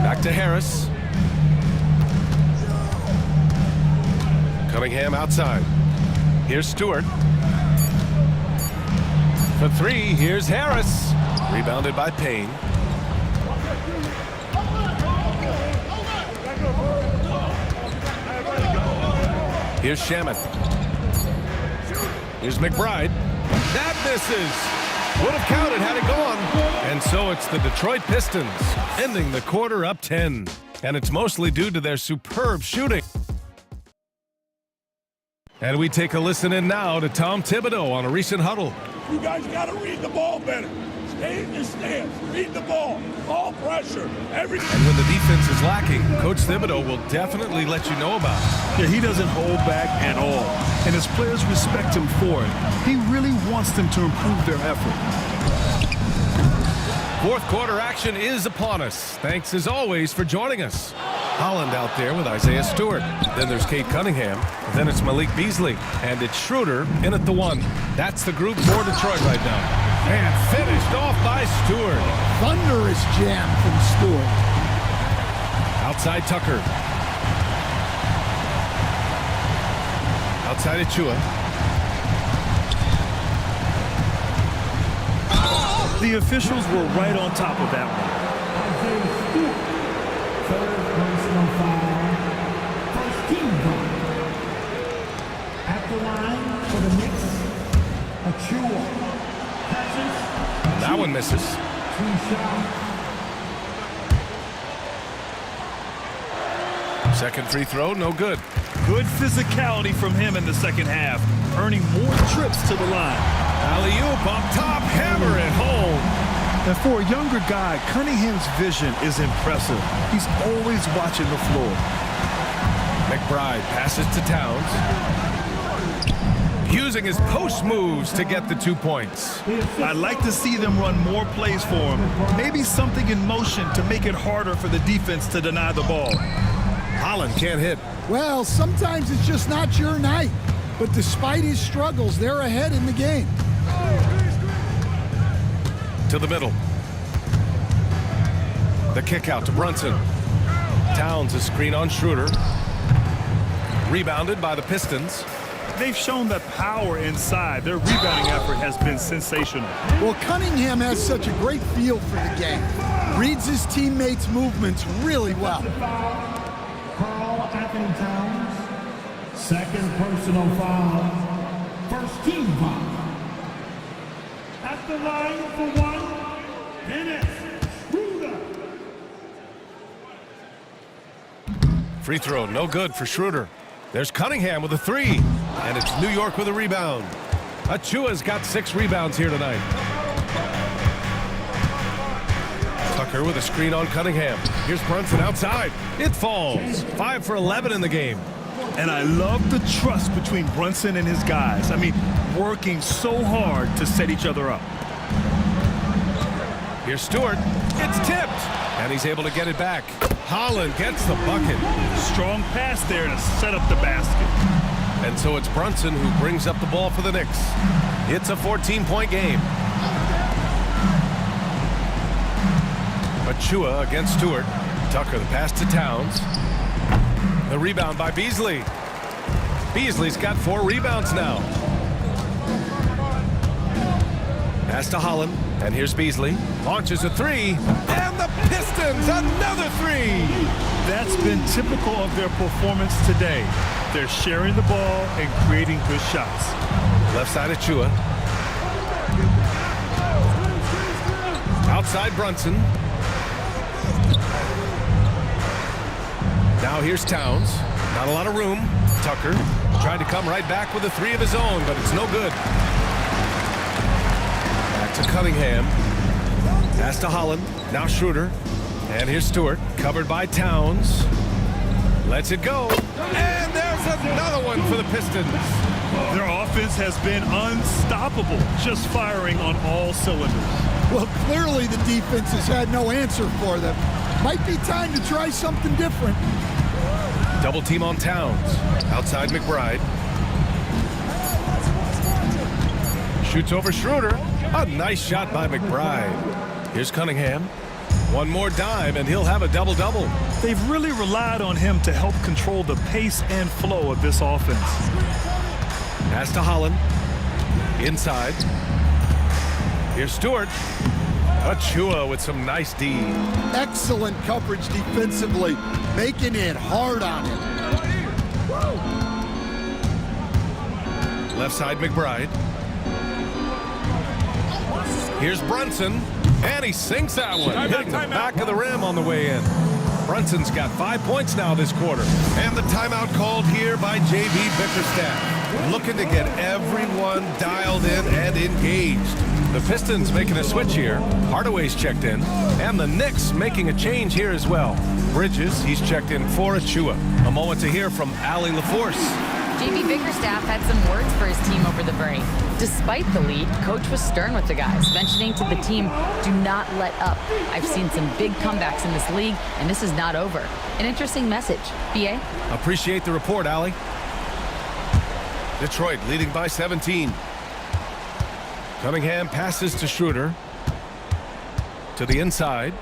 Back to Harris. Cunningham outside. Here's Stewart. For 3, here's Harris. Rebounded by Payne. Here's Shamet. Here's McBride. That misses. Would have counted had it gone. And so it's the Detroit Pistons ending the quarter up 10. And it's mostly due to their superb shooting. And we take a listen in now to Tom Thibodeau on a recent huddle. You guys got to read the ball better. Stay in your stance. Read the ball. All pressure. Everything. And when the defense is lacking, Coach Thibodeau will definitely let you know about it. Yeah, he doesn't hold back at all. And his players respect him for it. He really wants them to improve their effort. Fourth quarter action is upon us. Thanks as always for joining us. Holland out there with Isaiah Stewart. Then there's Kate Cunningham. Then it's Malik Beasley. And it's Schroeder in at the 1. That's the group for Detroit right now. And finished off by Stewart. Thunderous jam from Stewart. Outside Tucker. Outside Achua. The officials were right on top of that one. Third personal foul. First team foul. At the line for the Knicks, Achua. That one misses. 2 shots. Second free throw, no good. Good physicality from him in the second half, earning more trips to the line. Alley-oop up top, hammer it home. And for a younger guy, Cunningham's vision is impressive. He's always watching the floor. McBride passes to Towns. Using his post moves to get the 2 points. I'd like to see them run more plays for him. Maybe something in motion to make it harder for the defense to deny the ball. Holland can't hit. Well, sometimes it's just not your night. But despite his struggles, they're ahead in the game. To the middle. The kick out to Brunson. Towns a screen on Schroeder. Rebounded by the Pistons. They've shown that power inside. Their rebounding effort has been sensational. Well, Cunningham has such a great feel for the game. Reads his teammates' movements really well. Carl Anthony Towns. Second personal foul. First team foul. At the line for 1, Dennis Schroeder. Free throw, no good for Schroeder. There's Cunningham with a 3. And it's New York with a rebound. Achua's got 6 rebounds here tonight. Tucker with a screen on Cunningham. Here's Brunson outside. It falls. 5 for 11 in the game. And I love the trust between Brunson and his guys. I mean, working so hard to set each other up. Here's Stewart. It's tipped. And he's able to get it back. Holland gets the bucket. Strong pass there to set up the basket. And so it's Brunson who brings up the ball for the Knicks. It's a 14-point game. Achua against Stewart. Tucker the pass to Towns. The rebound by Beasley. Beasley's got 4 rebounds now. Pass to Holland. And here's Beasley. Launches a 3. And the Pistons, another 3. That's been typical of their performance today. They're sharing the ball and creating good shots. Left side Achua. Outside Brunson. Now here's Towns. Not a lot of room. Tucker tried to come right back with a 3 of his own, but it's no good. Back to Cunningham. Pass to Holland. Now Schroeder. And here's Stewart. Covered by Towns. Lets it go. And there's another one for the Pistons. Their offense has been unstoppable, just firing on all cylinders. Well, clearly the defense has had no answer for them. Might be time to try something different. Double team on Towns. Outside McBride. Shoots over Schroeder. A nice shot by McBride. Here's Cunningham. One more dime and he'll have a double-double. They've really relied on him to help control the pace and flow of this offense. Pass to Holland. Inside. Here's Stewart. Achua with some nice D. Excellent coverage defensively, making it hard on him. Left side McBride. Here's Brunson, and he sinks that one, hitting the back of the rim on the way in. Brunson's got 5 points now this quarter. And the timeout called here by J.B. Bickerstaff, looking to get everyone dialed in and engaged. The Pistons making a switch here. Hardaway's checked in, and the Knicks making a change here as well. Bridges, he's checked in for Achua. A moment to hear from Allie LaForce. J.B. Bickerstaff had some words for his team over the break. Despite the lead, Coach was stern with the guys, mentioning to the team, do not let up. I've seen some big comebacks in this league, and this is not over. An interesting message. B.A.? Appreciate the report, Allie. Detroit leading by 17. Cunningham passes to Schroeder. To the inside.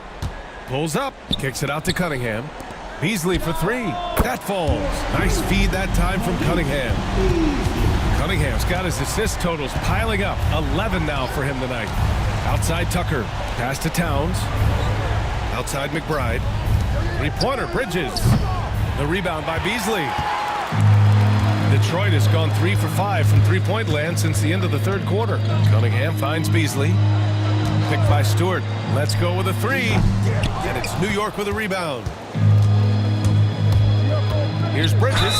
Pulls up. Kicks it out to Cunningham. Beasley for 3. That falls. Nice feed that time from Cunningham. Cunningham's got his assist totals piling up. 11 now for him tonight. Outside Tucker. Pass to Towns. Outside McBride. 3-pointer Bridges. The rebound by Beasley. Detroit has gone 3 for 5 from three-point land since the end of the third quarter. Cunningham finds Beasley. Picked by Stewart. Let's go with a 3. And it's New York with a rebound. Here's Bridges.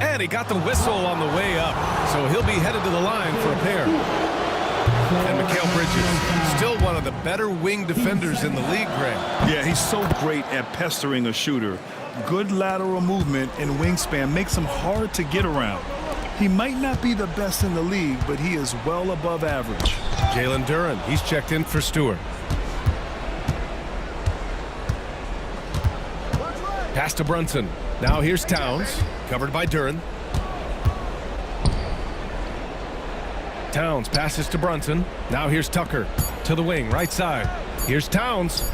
And he got the whistle on the way up. So he'll be headed to the line for a pair. And Mikal Bridges, still one of the better wing defenders in the league, Greg. Yeah, he's so great at pestering a shooter. Good lateral movement and wingspan makes him hard to get around. He might not be the best in the league, but he is well above average. Jalen Duren, he's checked in for Stewart. Pass to Brunson. Now here's Towns, covered by Duren. Towns passes to Brunson. Now here's Tucker to the wing, right side. Here's Towns.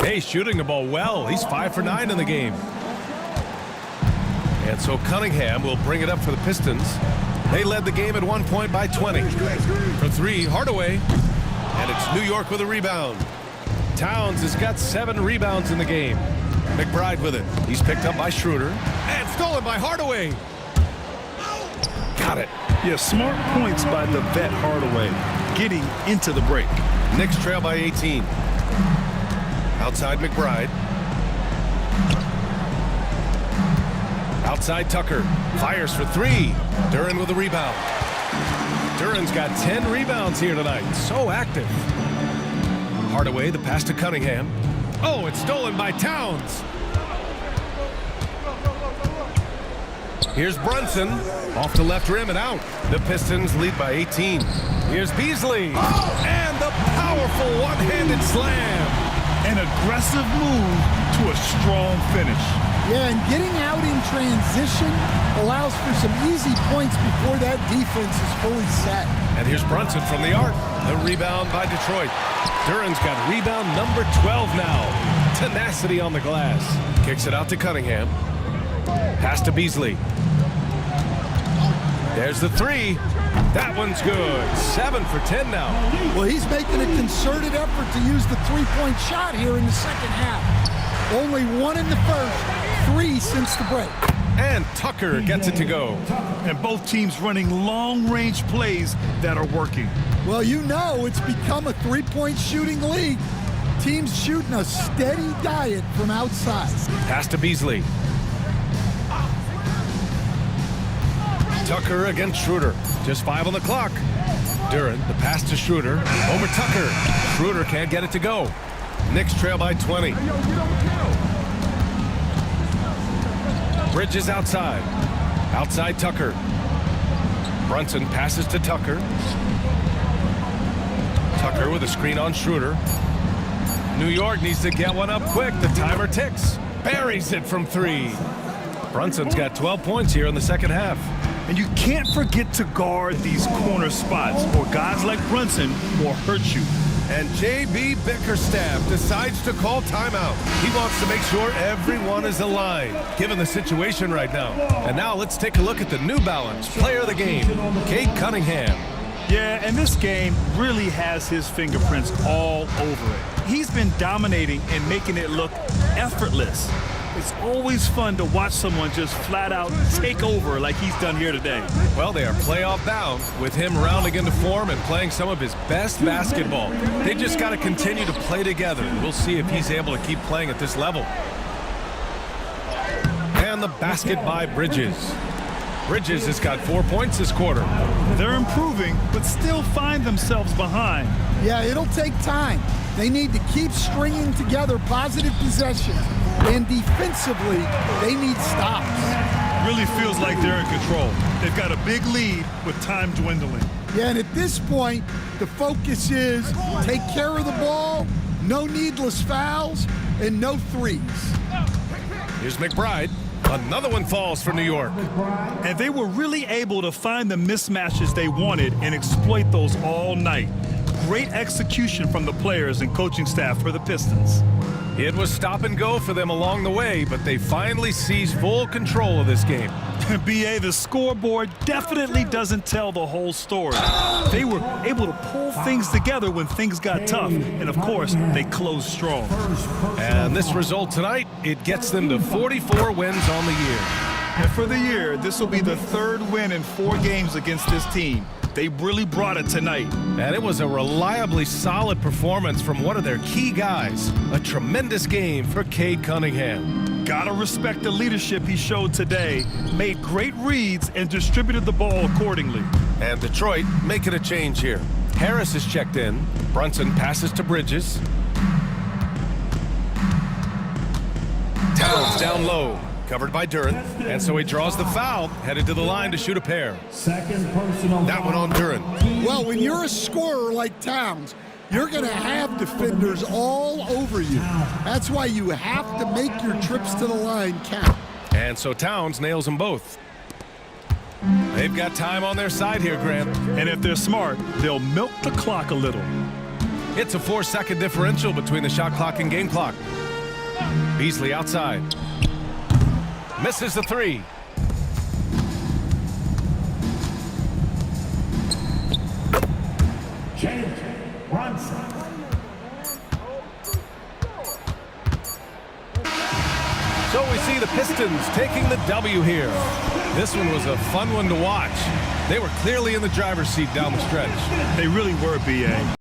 Hey, shooting the ball well. He's 5 for 9 in the game. And so Cunningham will bring it up for the Pistons. They led the game at 1 point by 20. For 3, Hardaway. And it's New York with a rebound. Towns has got 7 rebounds in the game. McBride with it. He's picked up by Schroeder. And stolen by Hardaway. Got it. Yeah, smart points by the vet Hardaway, getting into the break. Knicks trail by 18. Outside McBride. Outside Tucker. Fires for 3. Duren with a rebound. Duren's got 10 rebounds here tonight. So active. Hardaway, the pass to Cunningham. Oh, it's stolen by Towns. Here's Brunson, off the left rim and out. The Pistons lead by 18. Here's Beasley, and the powerful one-handed slam. An aggressive move to a strong finish. Yeah, and getting out in transition allows for some easy points before that defense is fully set. And here's Brunson from the arc. The rebound by Detroit. Duran's got rebound number 12 now. Tenacity on the glass. Kicks it out to Cunningham. Pass to Beasley. There's the three. That one's good. 7 for 10 now. Well, he's making a concerted effort to use the three-point shot here in the second half. Only 1 in the first, 3 since the break. And Tucker gets it to go. And both teams running long-range plays that are working. Well, you know it's become a three-point shooting league. Teams shooting a steady diet from outside. Pass to Beasley. Tucker against Schroeder. Just 5 on the clock. Duran, the pass to Schroeder. Over Tucker. Schroeder can't get it to go. Knicks trail by 20. Bridges outside. Outside Tucker. Brunson passes to Tucker. Tucker with a screen on Schroeder. New York needs to get one up quick. The timer ticks. Buries it from 3. Brunson's got 12 points here in the second half. And you can't forget to guard these corner spots, or guys like Brunson will hurt you. And J.B. Bickerstaff decides to call timeout. He wants to make sure everyone is aligned, given the situation right now. And now let's take a look at the New Balance player of the game, Cade Cunningham. Yeah, and this game really has his fingerprints all over it. He's been dominating and making it look effortless. It's always fun to watch someone just flat out take over like he's done here today. Well, they are playoff bound with him rounding into form and playing some of his best basketball. They just got to continue to play together. We'll see if he's able to keep playing at this level. And the basket by Bridges. Bridges has got 4 points this quarter. They're improving, but still find themselves behind. Yeah, it'll take time. They need to keep stringing together positive possessions. And defensively, they need stops. Really feels like they're in control. They've got a big lead with time dwindling. Yeah, and at this point, the focus is take care of the ball, no needless fouls, and no threes. Here's McBride. Another one falls for New York. And they were really able to find the mismatches they wanted and exploit those all night. Great execution from the players and coaching staff for the Pistons. It was stop and go for them along the way, but they finally seized full control of this game. BA, the scoreboard definitely doesn't tell the whole story. They were able to pull things together when things got tough, and of course, they closed strong. And this result tonight, it gets them to 44 wins on the year. And for the year, this will be the 3rd win in 4 games against this team. They really brought it tonight. And it was a reliably solid performance from one of their key guys. A tremendous game for Cade Cunningham. Gotta respect the leadership he showed today. Made great reads and distributed the ball accordingly. And Detroit making a change here. Harris is checked in. Brunson passes to Bridges. Towns down low. Covered by Duran, and so he draws the foul, headed to the line to shoot a pair. Second personal That one on Duran. Well, when you're a scorer like Towns, you're going to have defenders all over you. That's why you have to make your trips to the line count. And so Towns nails them both. They've got time on their side here, Grant. And if they're smart, they'll milk the clock a little. It's a 4-second differential between the shot clock and game clock. Beasley outside. Misses the 3. Brunson. So we see the Pistons taking the W here. This one was a fun one to watch. They were clearly in the driver's seat down the stretch. They really were, BA.